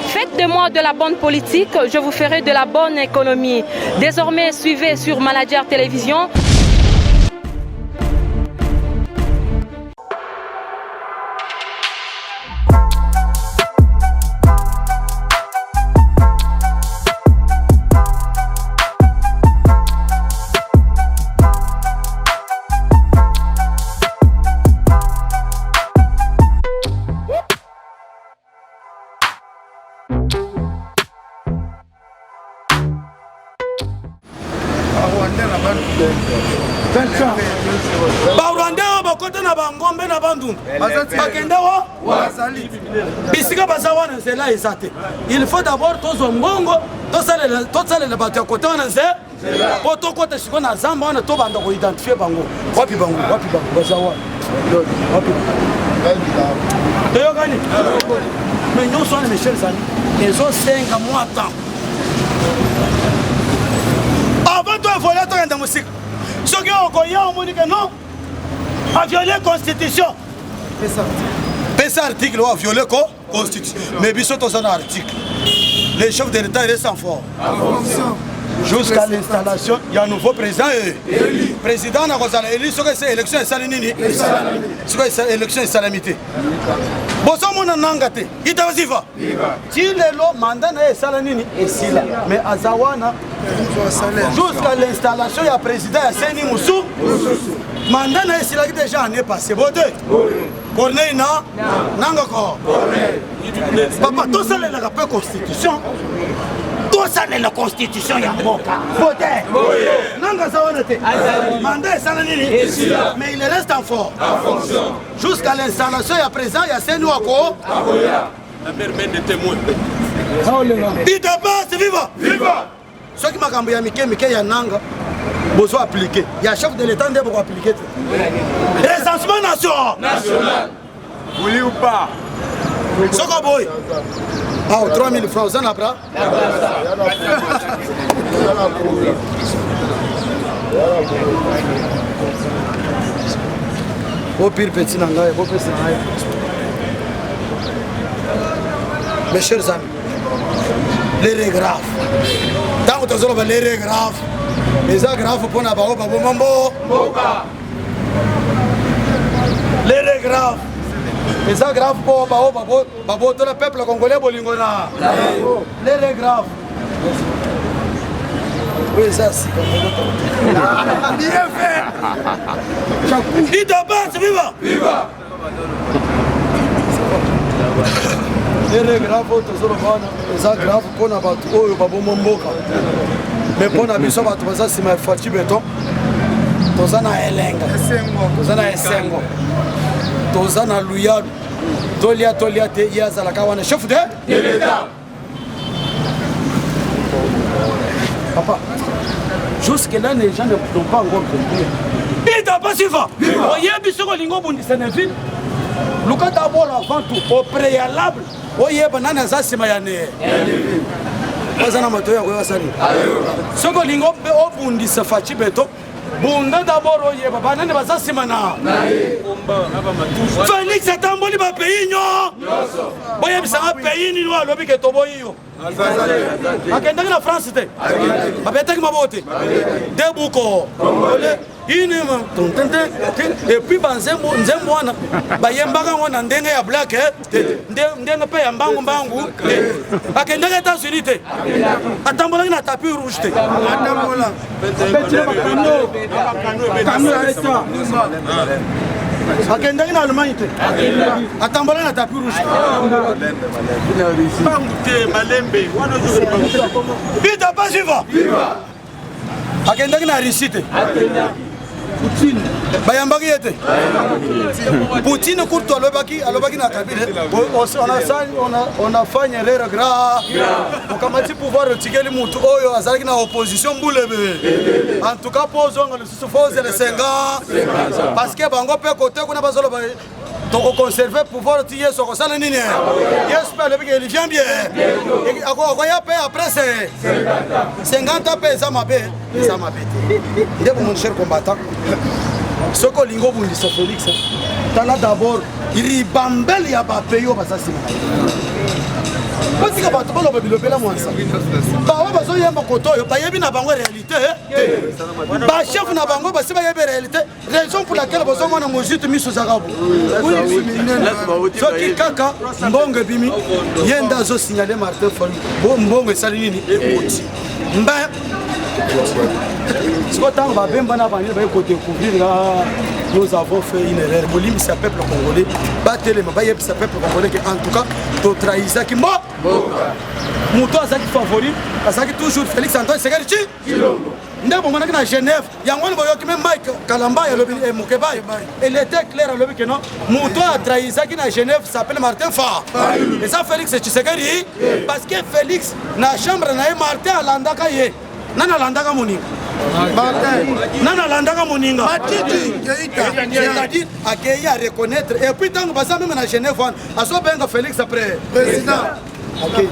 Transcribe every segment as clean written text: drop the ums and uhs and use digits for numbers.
Faites de moi de la bonne politique, je vous ferai de la bonne économie. Désormais, suivez sur Manager Télévision. Barwandeo bakote na bangombe na bandundu bakendewo bisika bazawa na nzela ezate. Il faut d'abord tozo mbongo tosalela bato ya kote wana nze po tokota siko na zamba wana tobanda koidentifie bango wapi bango bazawa wapi toyokani mais nyonso wana mes chers amis ezosenga mwa temps avant de voler tokenda mosika soki okoya omoni ke non a violé la constitution pesa article a violé la constitution mais biso toza na article le chef de l'état reste en fort jusqu'à l'installation il y a un nouveau président président na kozala élu soki esa élection esali nini soki esa élection esalamité bozomona nanga te itaziva ti lelo mandat na ye esala nini esila mais aza wana jusqu'à l'installation ya président ya seni musu mandat na esilaki déjà année passée bote Corneille na nanga ko papa tosalelaka mpe constitution tosalela constitution ya mboka bote nanga aza wana te mandat esala nini mais il reste en fort jusqu'à l'installation ya président ya seni wako la mère mène des témoins idabase viva soki makambo ya mike ya nanga bozo appliquer ya chef de l'état nde boko appliquer recensement national oui ou pas soko boy 3000 francs ça n'a pas au pire petit nanga au pire mes chers amis les grave tant que tu as les grave les grave pour na bao babo mambo les grave les grave pour bao babo tout le peuple congolais bolingo na les grave oui ça c'est bien fait il te passe viva les grave tozolo bana eza grave mpona bato oyo baboma mboka mais mpona biso bato baza nsima ya faci beton toza na elenga toza na esengo toza na luyalu tolia te ye azalaka wana chef de l'état papa jusque là les gens n'ont pas encore compris ita pasiva oyebi soko olingi obundisa na ville luka d'abord avant tout au préalable oyeba nani aza nsima ya ne baza na mato ya koyeba sani soki olingi obundisa faci beto bunda d'abord oyeba banani baza nsima na félix atamboli bapays nyonso boyebisanga pays nini oyo alobi ke toboyi yo akendaki na france te babetaki maboko te debuko et puis banzembo wana bayembaka ngo na ndenge ya black ndenge mpe ya mbangu akendaki États-Unis te atambolaki na tapis rouge te akendaki na Allemagne te atambolaki na tapis rouge bita pasiva akendaki na Russie te bayambaki ye te Poutine kurtu alobaki na Kabila on a fait une erreur grave okamati pouvoir otikeli mutu oyo azalaki na opposition mbulebe en tout cas pozonga lisusu fozele 5 ans parce que bango mpe kote kuna bazoloba toko conserver pouvoir ti yeso kosala nini yesu mpe alobiki il vient bien akoya mpe après 50 ans mpe eza mabe te nde mon cher combattant Ce que Lingo Bundisa Félix, t'as d'abord, il bambel ya ba payo ba ça c'est. Parce que ba to ba lo la mwansa. Ba ba zo yamba koto yo ba yebi na bango réalité. Ba chef na bango ba se ba yebi réalité. Raison pour laquelle ba zo mona mojitu miso zakabu. So ki kaka mbonge bimi yenda zo signaler Martin Fayulu. Bo mbonge sali nini ekoti. Mba ce que tant va bien découvrir là, nous avons fait une erreur. Bolim c'est le peuple congolais. Battez les mains, c'est le peuple congolais qui en tout cas to trahisa qui mo. Mouto azaki favori, azaki toujours Félix Antoine Tshisekedi Tshilombo. Ndebo mwana na Genève, yango boyoki même Mike Kalamba ya lobi Mukeba. Il était clair à lobi que non. Mouto a trahisa qui na Genève s'appelle Martin Fayulu. Et ça Félix Tshisekedi parce que Félix na chambre na Martin alandaka ye. Nana landaka moninga. Nana landaka moninga. C'est-à-dire à reconnaître. Et puis tant que ça même à Genève, à ce benga Félix après président. Ok.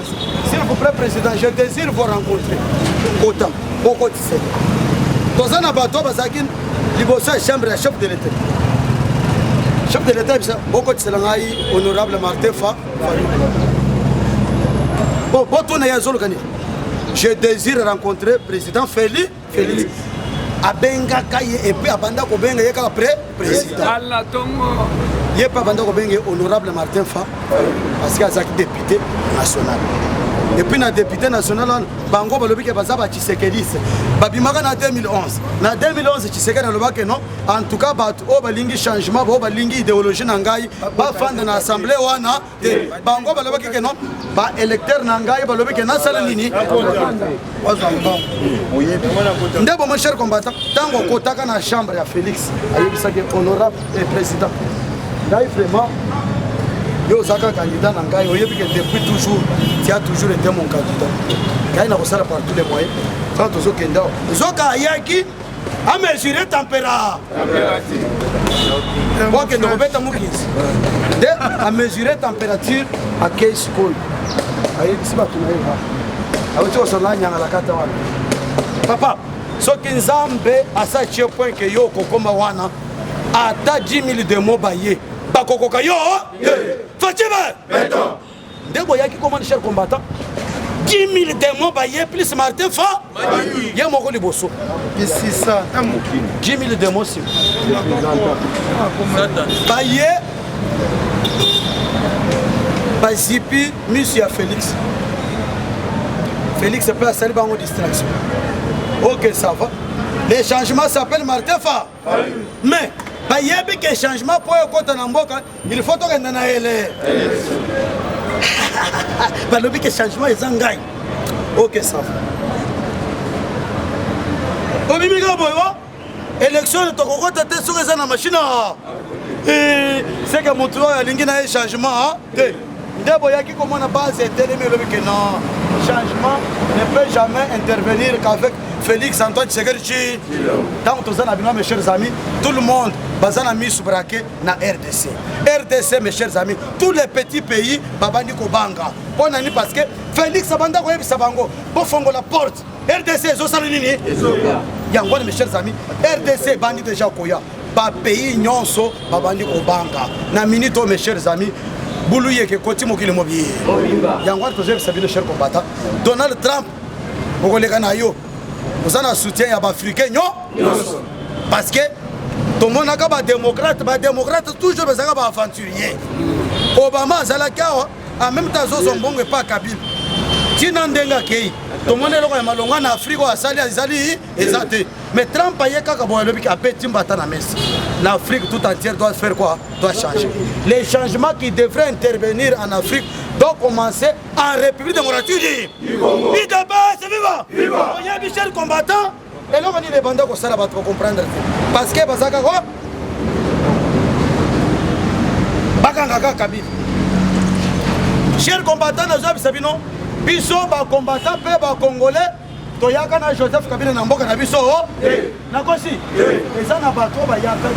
S'il vous plaît président, je désire vous rencontrer. Autant. Beaucoup de c'est. Dans un abattoir, basakin, libosa chambre chef de l'État. Chef de l'État, beaucoup de c'est honorable Martin Fayulu. Bon, tout n'est pas je désire rencontrer le président Félix. Abenga Kaye et puis Abanda Kobenga Yeka après président. Il n'y a pas Abanda Kobenga honorable Martin Fayulu parce qu'il y a un député national. Et puis le député national, Bango Balobi qui est basé à Tshisekedi. Babimaka en 2011. En 2011, Tshisekedi n'a non. En tout cas, il changement, il idéologie Nangai, il dans l'Assemblée. Bango Balobi qui non. Électeur Nangai, Balobi qui n'a pas de Ndebo mon cher combattant, tant qu'on kotaka na chambre à Félix, il honorable et président. Vraiment. Yo zaka candidat nangai oyebi que depuis toujours tu as toujours été mon candidat. Kai na kosala par tous les moyens. Quand tozo kenda zoka yaki a mesurer température. Bon que nous beta mukis. De a mesurer température à 15 kol. Ayi bisba tunaeva. Awoto osala nyanga la kata wana. Papa, soki nzambe asache point que yo kokoma wana ata 10 000 de mots baye. Bakokoka yo Fatima Ndebo yaki comment cher combattant 10 000 démons baye plus Martin Fayulu y'a moko liboso c'est ça 10 000 démons si baye bazipi monsieur Félix peut salir bango distraction. Ok ça va. Les changements s'appellent Martin Fayulu mais il y a un changement pour il faut que nous ayons changement est zangai. Ok, ça va. Élection de Tokoko, tu es sur la machine. C'est que mon tour a un changement. Comment on a base que non, changement ne peut jamais intervenir qu'avec Félix Antoine Tshisekedi. Dans tout ça, mes chers amis, tout le monde bazana mis sous braquet na RDC. RDC, mes chers amis, tous les petits pays, babani kobanga. Parce que Félix Abanda koyebi sabango, pour fongo la porte. RDC, zo salinini. Yango mes chers amis, RDC bandi déjà koya. Ba pays nyonso babani kobanga. Na minute mes chers amis. Boulouye que côté mokili mobiye. Yango to je sabine cher combattant. Donald Trump bokoleka na yo. Vous avez un soutien à l'Africain, non? Parce que tout le monde a des démocrates toujours des aventuriers. Obama, en même temps, ils sont bons et pas Kabyle. Si vous avez tout le monde est malongé en Afrique, mais Trump a dit l'Afrique tout entière doit faire quoi? Doit changer. Les changements qui devraient intervenir en Afrique doivent commencer en République démocratique. Viva! C'est vivant! Il y a Michel combattant. Et là, on dit les bandits qu'on s'en va comprendre. Parce que Bazaka quoi? Bakanga Kabyle. Chers combattants, nous avons dit non. Biso ba combattant pe ba congolais toyaka na Joseph Kabila na mboka na biso na kosi eza na bato ba yaka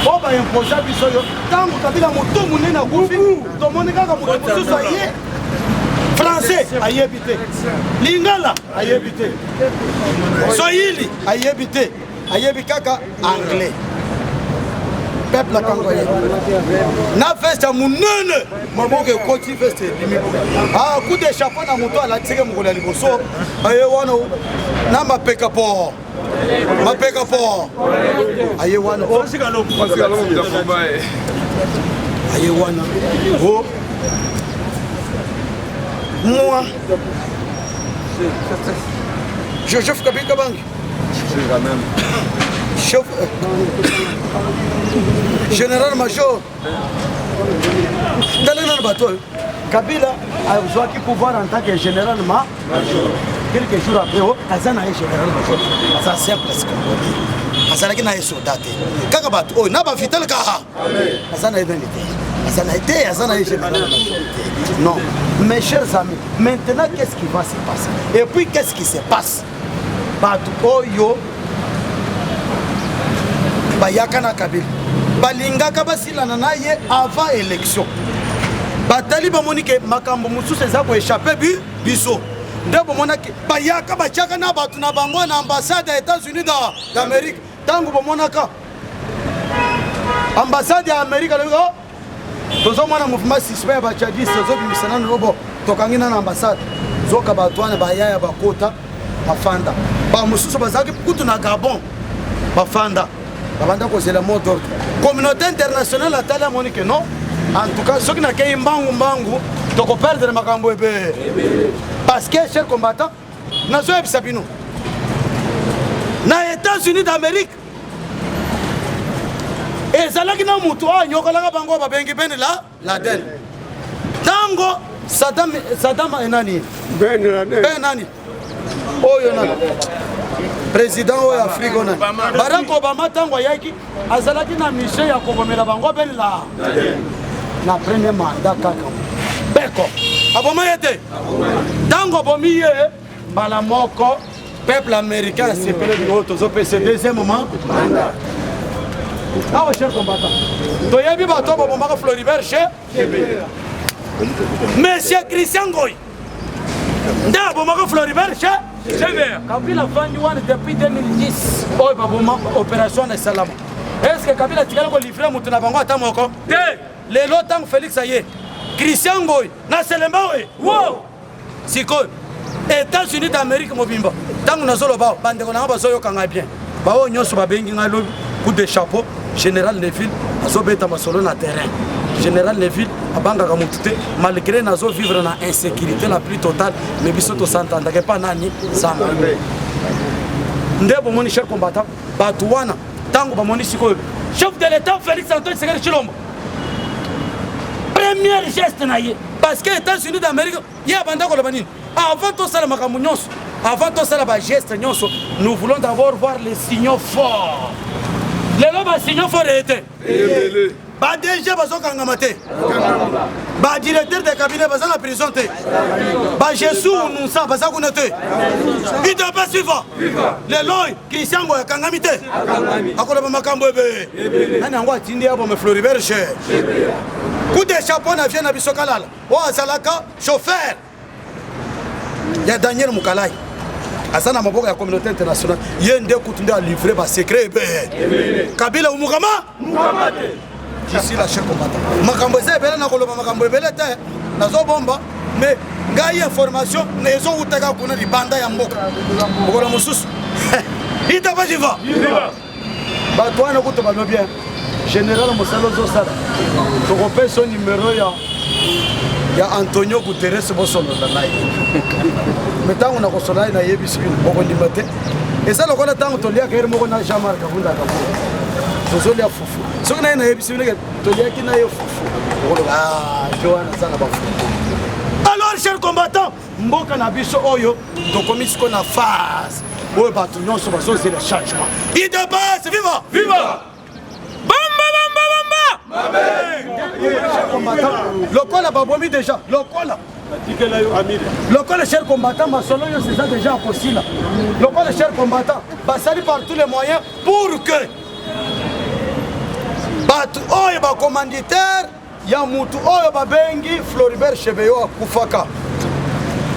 o ba imposer biso yo tango Kabila moto munene na gufi to monika ka moto mususu aye français ayebité lingala ayebité soyili ayebité ayebikaka anglais peuple à Kangoye. Na veste à mon nene, maman que côté veste limite. Ah, coup de chapeau na moto à la tige mon gars liboso. Aye wana na ma pekapo. Ma pekapo. Aye wana. Aye wana. Oh. Moi. Joseph Kabila Bangi. Chef, général-major, Kabila a joué pouvoir en tant que général-major. Quelques jours après, Azana est général-major. Ça c'est simple. Azana qui n'a pas soldat. Kakabat, oh, n'a pas vital car. Azana est dans l'été. Azana est général-major. Non, mes chers amis, maintenant qu'est-ce qui va se passer? Et puis qu'est-ce qui se passe? Batu Oyo. Bayakana Kabila balingaka basilana na ye avant élection batali bamonike makambo mususu eza ko échapper biso nde bomonaki bayaka bachaka na batu na bango na ambassade des États-Unis d'Amérique tango bomonaka ambassade ya Amérique lelo tozo mwana mouvement suspect ba chadis zo bimisana robo tokangina na ambassade zoka batwana bayaya bakota bafanda ba mususu bazaki kutu na Gabon bafanda. C'est le mot d'ordre. Communauté internationale a tellement monique non. En tout cas, ceux qui n'ont qu'un bangu, tu peux perdre le makambo. Parce que, chers combattants, nous sommes Sabino. Dans les États-Unis d'Amérique, et ça là qui n'a moutoua, il y a un bango babengi ben là, la den. Tango, Saddam Enani. Ben Enani. Oh, Yonani. Président de l'Afrique. Barack Obama tango yaki azalaki na mission ya kobomela bango ben la na premier mandat kaka beko aboma yete tango bomiye bala moko peuple américain sepele bi auto zo pese deuxième moment ah cher combattant to yebi bato bomaka Floribert chez Monsieur Christian Goy nda bomaka Floribert chez Kabila Fandi One depuis 2010. Oh, opération de Salama. Est-ce que Kabila Tigala ko livrer mutu na bango atamoko? Le lotam Félix Aye. Christian Goy na Selemba we. Wow. Siko États-Unis d'Amérique mobimba. Tango na zolo ba bande ko na ba so yo kanga bien. Ba o nyoso ba bengi ngalo coup de chapeau général Neville azobeta masolo na terrain. Général Neville abanga kamutute malgré nazo vivre na insécurité la plus totale mais biso to s'entendre que pas nani sama ndebo moni cher combattant batuwana tango ba moni siko chef de l'état Félix Antoine Tshisekedi Tshilombo premier geste na ye parce que États-Unis d'Amérique ya banda ko banini avant tout ça la makambo nyonso avant tout ça la ba geste nyonso nous voulons d'abord voir les signaux forts les loba signaux forts étaient ba DG bazokanga mate ba directeur de cabinet bazana prison te ba Jésus nunsa bazakuna te ita pas suivant le loy Christian Goy kangami te akola ba makambo ebe nani ngo atindi abo me Floribert chez coup de chapeau na vient na biso kalala o azalaka chauffeur ya Daniel Mukalai asana maboko ya communauté internationale yende kutunde a livrer ba secret ebe Kabila umukama mukamate. Ici la chef combattant. Makambo zebele na koloba makambo ebele te nazo bomba mais ngai information nezo utaka kuna di banda ya mboka. Bokola mususu. Ita ba jiva. Ba toi na kuto ba bien. Général Mosalo Zosala. To repère son numéro ya Antonio Guterres bosolo na live. Metango na kosola na yebisi boko ndimate. Esa lokola tango tolia kere moko na Jean-Marc Kabunda kabunda. Tozoli ya fufu. Soki na yebisi bine toliaki na yo fufu. Ah, Joana sana ba fufu. Alors chers combattants, mboka na biso oyo tokomisi ko na phase. Oyo batu nyonso bazozela le changement. Il dépasse, viva! Viva! Bamba! Chers combattants, lokola babomi déjà, lokola. Lokola chers combattants, masolo yo c'est ça déjà possible. Lokola chers combattants, basali par tous les moyens pour que batu oyo ba commanditaire ya mutu oyo ba bengi Floribert Chebeyo akufaka.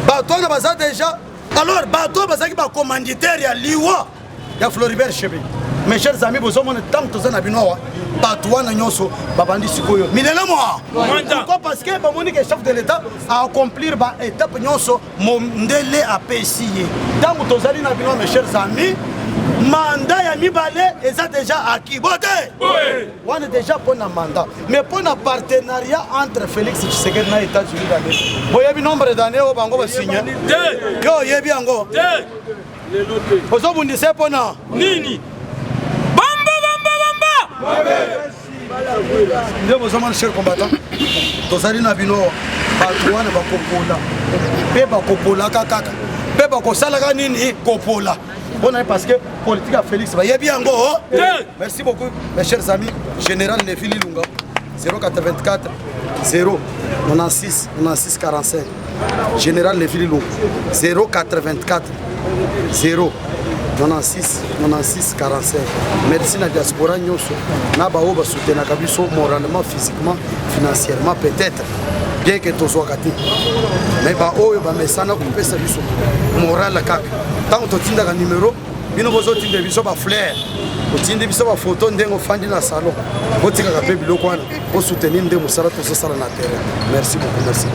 Batu na baza déjà alors batu bazaki ba commanditaire ya liwa ya Floribert Chebeyo. mes chers amis bozomona tant toza na binoa bato wana nyonso babandi sikoyo minene moi pourquoi parce que bamoni que chef de l'état a accomplir ba étape nyonso mondele apesi ye tant tozali na binoa mes chers amis mandat ya mibale eza déjà acquis bote wana déjà pour na mandat mais pour na partenariat entre Félix Tshisekedi na États-Unis d'Amérique boyebi nombre d'années o bango ba signé yo yebi yango ozobundisa pona nini bamba nde bozomana cher combattant tozali na bino bato wana bakopola mpe bakopolaka kaka mpe bakosalaka nini kopola mpona parce que politique ya Félix bayebi yango merci beaucoup mes chers amis général Nefi Lilunga 084 0 96 96 45 général Nefi Lilunga 084 0 96 96 45 merci na diaspora nyonso na bao basoutenaka biso moralement physiquement financièrement peut-être bien que tozwaka te mais baoyo bamesana kopesa biso moral kaka ntango totindaka numero bino bozotinda biso bafleur otindi biso bafoto ndenge ofandi na salon botikaka mpe biloko wana bosoutenir nde mosala tozosala na terrain merci beaucoup merci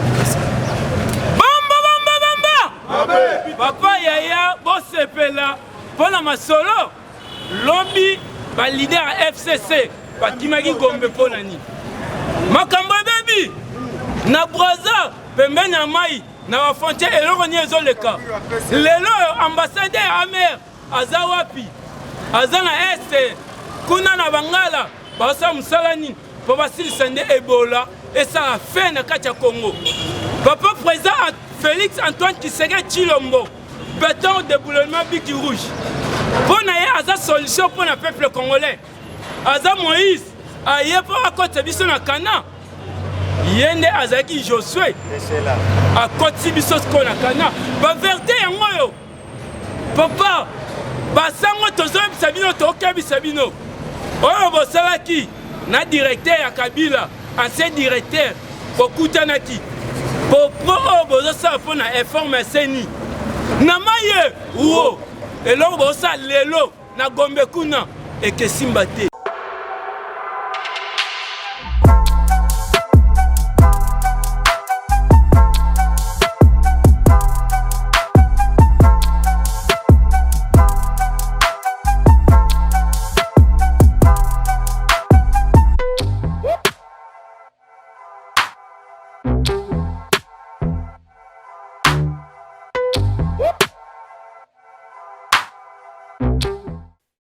papa yaya bosepela mpona masolo lobi balider ya FCC bakimaki Gombe mpona nini makambo ebebi na Braza pembeni ya mai na bafrontiere eloko nini ezoleka lelo ambassadeur amer aza wapi aza na este kuna na bangala basala mosala nini mpo basilisa nde ebola esala fe na kati ya Congo papa président Félix Antoine Tshisekedi Tshilombo béton déboulonnement biki rouge mpo na ye aza solution mpo na peuple congolais aza Moïse aye mpo akotisa biso na Kana ye nde azalaki Josué akotisi biso sikoyo na Kana baverte yango oyo papa basango tozoyebisa bino tokebisa bino oyo bosalaki na directeur ya Kabila ancien directeur bokutanaki popo oyo bozosala mpo na informe seni na maye uo eloko bozosala lelo na Gombe kuna ekesimba te